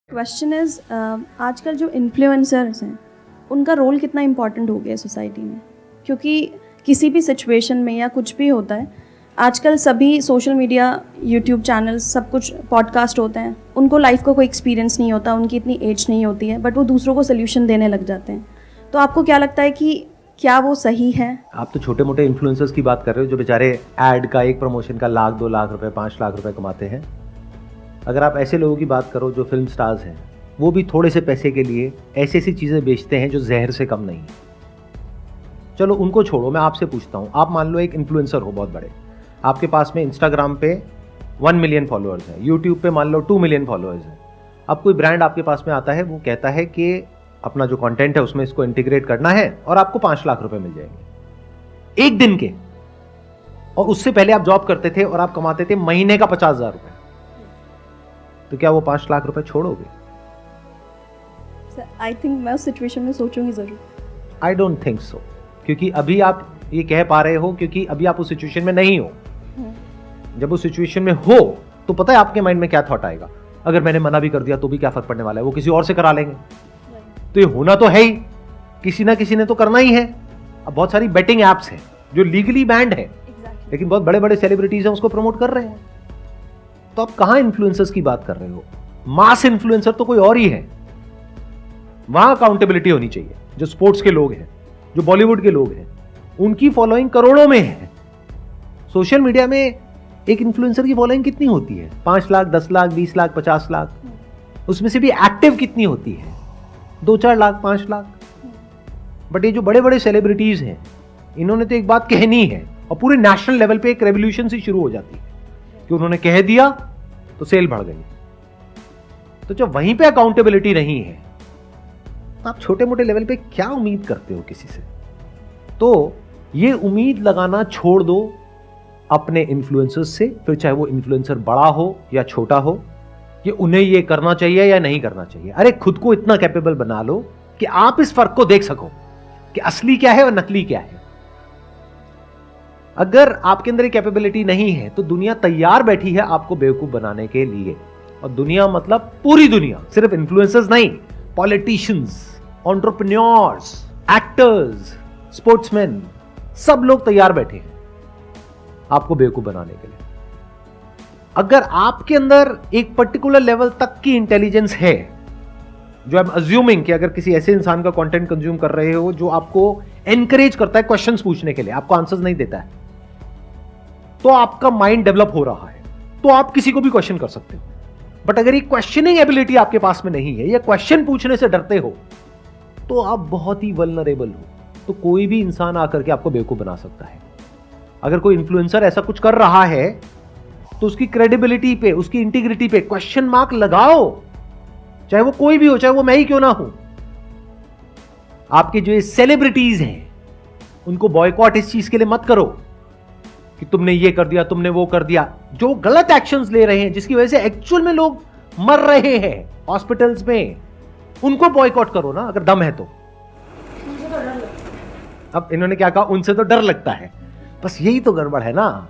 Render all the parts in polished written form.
Question is आजकल जो influencers हैं उनका रोल कितना इम्पॉर्टेंट हो गया है सोसाइटी में, क्योंकि किसी भी सिचुएशन में या कुछ भी होता है आजकल सभी सोशल मीडिया, यूट्यूब चैनल्स, सब कुछ पॉडकास्ट होते हैं। उनको लाइफ का कोई एक्सपीरियंस नहीं होता, उनकी इतनी एज नहीं होती है, बट वो दूसरों को सोल्यूशन देने लग जाते हैं। तो आपको क्या लगता है कि क्या वो सही है? आप तो छोटे मोटे इन्फ्लुएंसर्स की बात कर रहे हो जो बेचारे ऐड का, एक प्रमोशन का 1 लाख 2 लाख रुपए 5 लाख रुपए कमाते हैं। अगर आप ऐसे लोगों की बात करो जो फिल्म स्टार्स हैं, वो भी थोड़े से पैसे के लिए ऐसी ऐसी चीज़ें बेचते हैं जो जहर से कम नहीं है। चलो उनको छोड़ो, मैं आपसे पूछता हूँ, आप मान लो एक इन्फ्लुएंसर हो बहुत बड़े, आपके पास में इंस्टाग्राम पे 1 मिलियन फॉलोअर्स हैं, यूट्यूब पे मान लो 2 मिलियन फॉलोअर्स हैं। अब कोई ब्रांड आपके पास में आता है, वो कहता है कि अपना जो कंटेंट है उसमें इसको इंटीग्रेट करना है और आपको 5 लाख रुपए मिल जाएंगे एक दिन के। और उससे पहले आप जॉब करते थे और आप कमाते थे महीने का 50,000 रुपए, तो क्या वो 5 लाख रुपए छोड़ोगे? आई थिंक मैं उस सिचुएशन में सोचूंगी ज़रूर। आई डोंट थिंक सो, क्योंकि अभी आप ये कह पा रहे हो क्योंकि अभी आप उस सिचुएशन में नहीं हो। जब उस सिचुएशन में हो तो पता है आपके माइंड में क्या थॉट आएगा, अगर मैंने मना भी कर दिया तो भी क्या फर्क पड़ने वाला है, वो किसी और से करा लेंगे। तो ये होना तो है ही, किसी ना किसी ने तो करना ही है। अब बहुत सारी बेटिंग एप्स हैं जो लीगली बैंड है, लेकिन बहुत बड़े बड़े सेलिब्रिटीज हैं उसको प्रमोट कर रहे हैं। तो आप कहां इन्फ्लुएंसर्स की बात कर रहे हो? मास इन्फ्लुएंसर तो कोई और ही है। वहां अकाउंटेबिलिटी होनी चाहिए। जो स्पोर्ट्स के लोग हैं, जो बॉलीवुड के लोग हैं, उनकी फॉलोइंग करोड़ों में है। सोशल मीडिया में एक इन्फ्लुएंसर की फॉलोइंग कितनी होती है? 5 लाख, 10 लाख, 20 लाख, 50 लाख। उसमें से भी एक्टिव कितनी होती है? 2-4 लाख, 5 लाख। बट ये जो बड़े बड़े सेलिब्रिटीज हैं, इन्होंने तो एक बात कहनी है और पूरे नेशनल लेवल पे एक रेवोल्यूशन सी शुरू हो जाती है कि उन्होंने कह दिया तो सेल बढ़ गई। तो जब वहीं पे अकाउंटेबिलिटी नहीं है तो आप छोटे मोटे लेवल पे क्या उम्मीद करते हो किसी से? तो ये उम्मीद लगाना छोड़ दो अपने इन्फ्लुएंसर्स से, फिर चाहे वो इन्फ्लुएंसर बड़ा हो या छोटा हो, कि उन्हें ये करना चाहिए या नहीं करना चाहिए। अरे खुद को इतना कैपेबल बना लो कि आप इस फर्क को देख सको कि असली क्या है और नकली क्या है। अगर आपके अंदर कैपेबिलिटी नहीं है तो दुनिया तैयार बैठी है आपको बेवकूफ बनाने के लिए। और दुनिया मतलब पूरी दुनिया, सिर्फ इन्फ्लुएंसर्स नहीं, पॉलिटिशियंस, एंटरप्रेन्योर्स, एक्टर्स, स्पोर्ट्समैन, सब लोग तैयार बैठे हैं आपको बेवकूफ बनाने के लिए। अगर आपके अंदर एक पर्टिकुलर लेवल तक की इंटेलिजेंस है, जो आई एम अज्यूमिंग कि अगर किसी ऐसे इंसान का कंटेंट कंज्यूम कर रहे हो जो आपको एनकरेज करता है क्वेश्चंस पूछने के लिए, आपको आंसर्स नहीं देता है, तो आपका माइंड डेवलप हो रहा है, तो आप किसी को भी क्वेश्चन कर सकते हो। बट अगर ये क्वेश्चनिंग एबिलिटी आपके पास में नहीं है या क्वेश्चन पूछने से डरते हो, तो आप बहुत ही वल्नरेबल हो। तो कोई भी इंसान आकर के आपको बेवकूफ बना सकता है। अगर कोई इन्फ्लुएंसर ऐसा कुछ कर रहा है तो उसकी क्रेडिबिलिटी पे, उसकी इंटीग्रिटी पे क्वेश्चन मार्क लगाओ, चाहे वो कोई भी हो, चाहे वो मैं ही क्यों ना हूं। आपके जो सेलिब्रिटीज हैं उनको बॉयकॉट इस चीज के लिए मत करो कि तुमने ये कर दिया, तुमने वो कर दिया। जो गलत एक्शंस ले रहे हैं, जिसकी वजह से एक्चुअल में लोग मर रहे हैं हॉस्पिटल्स में, उनको बॉयकॉट करो ना अगर दम है तो। अब इन्होंने क्या कहा, उनसे तो डर लगता है। बस यही तो गड़बड़ है ना,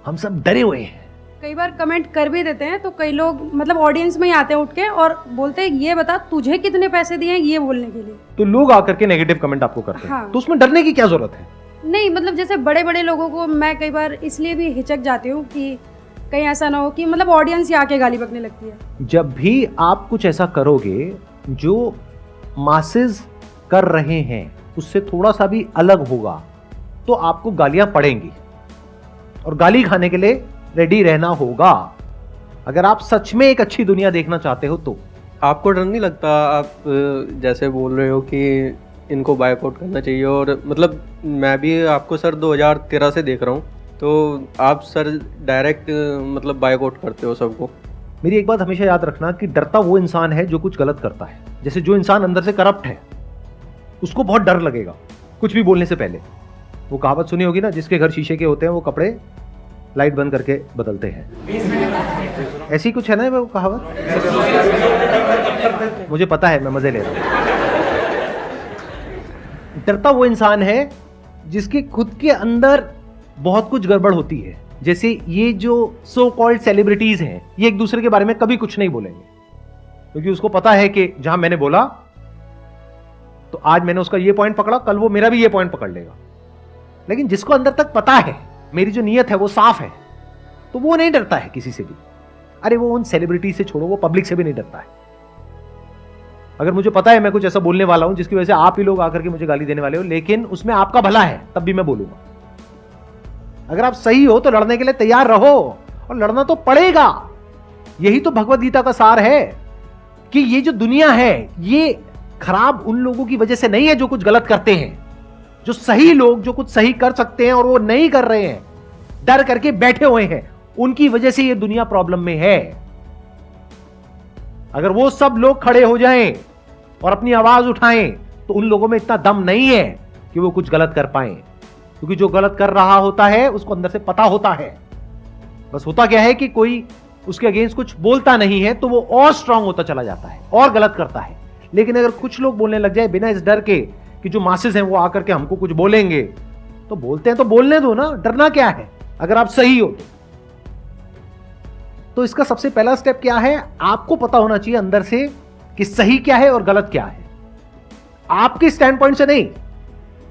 हम सब डरे हुए हैं। कई बार कमेंट कर भी देते हैं तो कई लोग मतलब ऑडियंस में ही आते हैं उठ के और बोलते हैं ये बता तुझे कितने पैसे दिए हैं ये बोलने के लिए। तो लोग आकर के नेगेटिव कमेंट आपको करते हैं। हाँ। तो उसमें डरने की क्या जरूरत है? नहीं मतलब जैसे बड़े बड़े लोगों को मैं कई बार इसलिए भी हिचक जाती हूँ कि कहीं ऐसा ना हो कि मतलब ऑडियंस ही आके गाली बकने लगती है। जब भी आप कुछ ऐसा करोगे जो मासेस कर रहे हैं उससे थोड़ा सा भी अलग होगा, तो आपको गालियां पड़ेंगी और गाली खाने के लिए रेडी रहना होगा, अगर आप सच में एक अच्छी दुनिया देखना चाहते हो तो। आपको डर नहीं लगता? आप जैसे बोल रहे हो कि इनको बायकॉट करना चाहिए, और मतलब मैं भी आपको सर 2013 से देख रहा हूँ, तो आप सर डायरेक्ट मतलब बायकॉट करते हो सबको। मेरी एक बात हमेशा याद रखना कि डरता वो इंसान है जो कुछ गलत करता है। जैसे जो इंसान अंदर से करप्ट है उसको बहुत डर लगेगा कुछ भी बोलने से पहले। वो कहावत सुनी होगी ना, जिसके घर शीशे के होते हैं वो कपड़े लाइट बंद करके बदलते हैं। ऐसी कुछ है ना वो कहावत, मुझे पता है, मैं मजे ले रहा हूं। डरता वो इंसान है जिसके खुद के अंदर बहुत कुछ गड़बड़ होती है। जैसे ये जो सो कॉल्ड सेलिब्रिटीज हैं, ये एक दूसरे के बारे में कभी कुछ नहीं बोलेंगे, क्योंकि उसको पता है कि जहां मैंने बोला तो आज मैंने उसका ये पॉइंट पकड़ा, कल वो मेरा भी ये पॉइंट पकड़ लेगा। लेकिन जिसको अंदर तक पता है मेरी जो नीयत है वो साफ है, तो वो नहीं डरता है किसी से भी। अरे वो उन सेलिब्रिटी से छोड़ो, वो पब्लिक से भी नहीं डरता है। अगर मुझे पता है मैं कुछ ऐसा बोलने वाला हूं जिसकी वजह से आप ही लोग आकर के मुझे गाली देने वाले हो, लेकिन उसमें आपका भला है, तब भी मैं बोलूंगा। अगर आप सही हो तो लड़ने के लिए तैयार रहो, और लड़ना तो पड़ेगा। यही तो भगवत गीता का सार है कि ये जो दुनिया है ये खराब उन लोगों की वजह से नहीं है जो कुछ गलत करते हैं। जो सही लोग जो कुछ सही कर सकते हैं और वो नहीं कर रहे हैं, डर करके बैठे हुए हैं, उनकी वजह से ये दुनिया प्रॉब्लम में है। अगर वो सब लोग खड़े हो जाएं और अपनी आवाज उठाएं तो उन लोगों में इतना दम नहीं है कि वो कुछ गलत कर पाएं, क्योंकि जो गलत कर रहा होता है उसको अंदर से पता होता है। बस होता क्या है कि कोई उसके अगेंस्ट कुछ बोलता नहीं है तो वो और स्ट्रांग होता चला जाता है और गलत करता है। लेकिन अगर कुछ लोग बोलने लग जाए बिना इस डर के कि जो मासेस हैं वो आकर के हमको कुछ बोलेंगे, तो बोलते हैं तो बोलने दो ना, डरना क्या है अगर आप सही हो तो इसका सबसे पहला स्टेप क्या है, आपको पता होना चाहिए अंदर से कि सही क्या है और गलत क्या है। आपके स्टैंड पॉइंट से नहीं,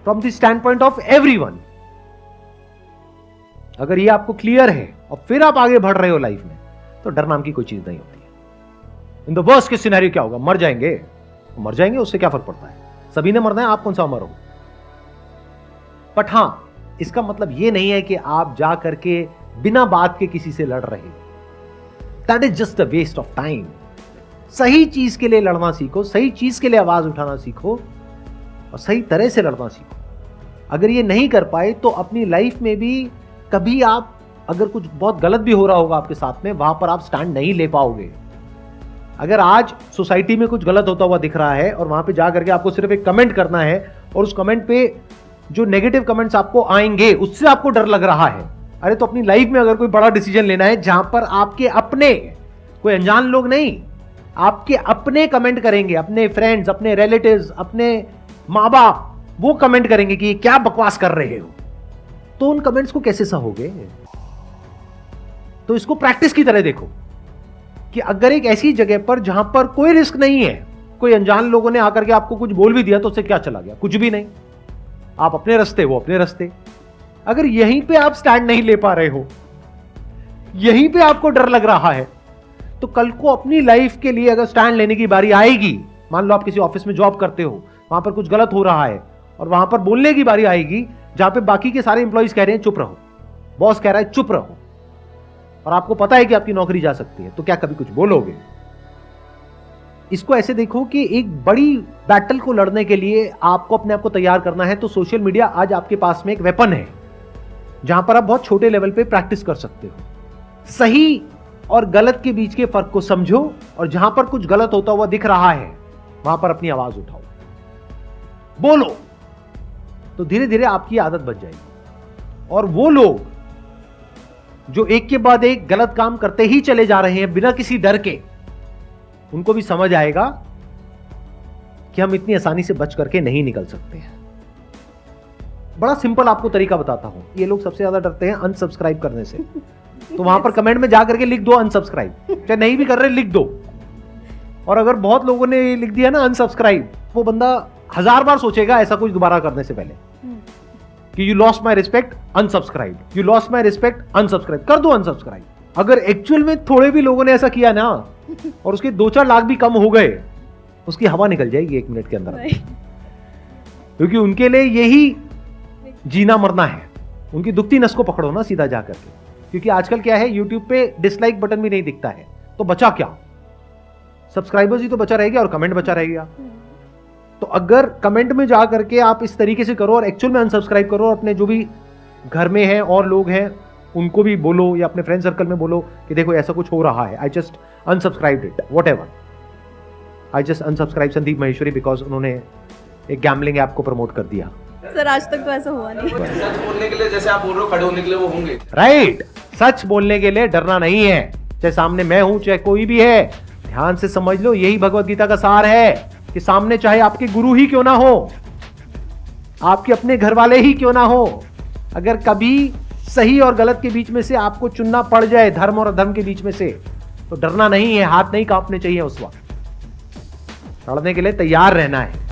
from the stand point of everyone. अगर ये आपको क्लियर है और फिर आप आगे बढ़ रहे हो लाइफ में, तो डर नाम की कोई चीज नहीं होती है। In the worst case scenario क्या होगा, मर जाएंगे, तो मर जाएंगे, उससे क्या फर्क पड़ता है, सभी ने मरना है, आप कौन सा मरो। बट हां, इसका मतलब ये नहीं है कि आप जा करके बिना बात के किसी से लड़ रहे हो। That is just a waste of time. सही चीज के लिए लड़ना सीखो, सही चीज के लिए आवाज उठाना सीखो और सही तरह से लड़ना सीखो। अगर ये नहीं कर पाए तो अपनी लाइफ में भी कभी आप, अगर कुछ बहुत गलत भी हो रहा होगा आपके साथ में, वहां पर आप स्टैंड नहीं ले पाओगे। अगर आज सोसाइटी में कुछ गलत होता हुआ दिख रहा है और वहां पे जा करके आपको सिर्फ एक कमेंट करना है और उस कमेंट पे जो नेगेटिव कमेंट्स आपको आएंगे उससे आपको डर लग रहा है, अरे तो अपनी लाइफ में अगर कोई बड़ा डिसीजन लेना है जहां पर आपके अपने, कोई अनजान लोग नहीं, आपके अपने कमेंट करेंगे, अपने फ्रेंड्स, अपने रिलेटिव्स, अपने माँ बाप, वो कमेंट करेंगे कि क्या बकवास कर रहे हो, तो उन कमेंट्स को कैसे सहोगे। तो इसको प्रैक्टिस की तरह देखो कि अगर एक ऐसी जगह पर जहां पर कोई रिस्क नहीं है, कोई अनजान लोगों ने आकर के आपको कुछ बोल भी दिया तो उससे क्या चला गया, कुछ भी नहीं, आप अपने रास्ते, वो अपने रास्ते। अगर यहीं पे आप स्टैंड नहीं ले पा रहे हो, यहीं पे आपको डर लग रहा है, तो कल को अपनी लाइफ के लिए अगर स्टैंड लेने की बारी आएगी, मान लो आप किसी ऑफिस में जॉब करते हो, वहां पर कुछ गलत हो रहा है और वहां पर बोलने की बारी आएगी जहां पे बाकी के सारे इंप्लॉइज कह रहे हैं चुप रहो, बॉस कह रहा है चुप रहो, और आपको पता है कि आपकी नौकरी जा सकती है, तो क्या कभी कुछ बोलोगे। इसको ऐसे देखो कि एक बड़ी बैटल को लड़ने के लिए आपको अपने आप को तैयार करना है, तो सोशल मीडिया आज आपके पास में एक वेपन है जहां पर आप बहुत छोटे लेवल पे प्रैक्टिस कर सकते हो। सही और गलत के बीच के फर्क को समझो और जहां पर कुछ गलत होता हुआ दिख रहा है वहां पर अपनी आवाज उठाओ, बोलो, तो धीरे धीरे आपकी आदत बन जाएगी। और वो लोग जो एक के बाद एक गलत काम करते ही चले जा रहे हैं बिना किसी डर के, उनको भी समझ आएगा कि हम इतनी आसानी से बच करके नहीं निकल सकते हैं। बड़ा सिंपल आपको तरीका बताता हूं। ये लोग सबसे ज्यादा डरते हैं अनसब्सक्राइब करने से, तो वहां पर कमेंट में जाकर के लिख दो अनसब्सक्राइब, चाहे नहीं भी कर रहे लिख दो। और अगर बहुत लोगों ने लिख दिया ना अनसब्सक्राइब, वो बंदा 1000 बार सोचेगा ऐसा कुछ दोबारा करने से पहले कि you lost my respect unsubscribe, you lost my respect unsubscribe, कर दो अनसब्सक्राइब। अगर एक्चुअल में थोड़े भी लोगों ने ऐसा किया ना और उसके 2-4 लाख भी कम हो गए, उसकी हवा निकल जाएगी 1 मिनट के अंदर, क्योंकि उनके लिए यही जीना मरना है। उनकी दुखती नस को पकड़ो ना सीधा जाकर के, क्योंकि आजकल क्या है, यूट्यूब पे डिसलाइक बटन भी नहीं दिखता है, तो बचा क्या, सब्सक्राइबर्स ही तो बचा रहेगा और कमेंट बचा रहेगा। तो अगर कमेंट में जा करके आप इस तरीके से करो और एक्चुअल में अनसब्सक्राइब करो, अपने जो भी घर में हैं और लोग हैं उनको भी बोलो या अपने फ्रेंड सर्कल में बोलो कि देखो ऐसा कुछ हो रहा है, I just unsubscribed it, whatever, I just unsubscribe Sandeep Maheshwari because उन्होंने एक गैम्बलिंग ऐप को प्रमोट कर दिया। सर आज तक तो ऐसा हुआ नहीं। सच बोलने के लिए जैसे आप बोल रहे हो, खड़े होने के लिए वो होंगे। राइट, सच बोलने के लिए डरना नहीं है, चाहे सामने मैं हूं चाहे कोई भी है। ध्यान से समझ लो, यही भगवत गीता का सार है कि सामने चाहे आपके गुरु ही क्यों ना हो, आपके अपने घर वाले ही क्यों ना हो, अगर कभी सही और गलत के बीच में से आपको चुनना पड़ जाए, धर्म और अधर्म के बीच में से, तो डरना नहीं है, हाथ नहीं कांपने चाहिए उस वक्त। लड़ने के लिए तैयार रहना है।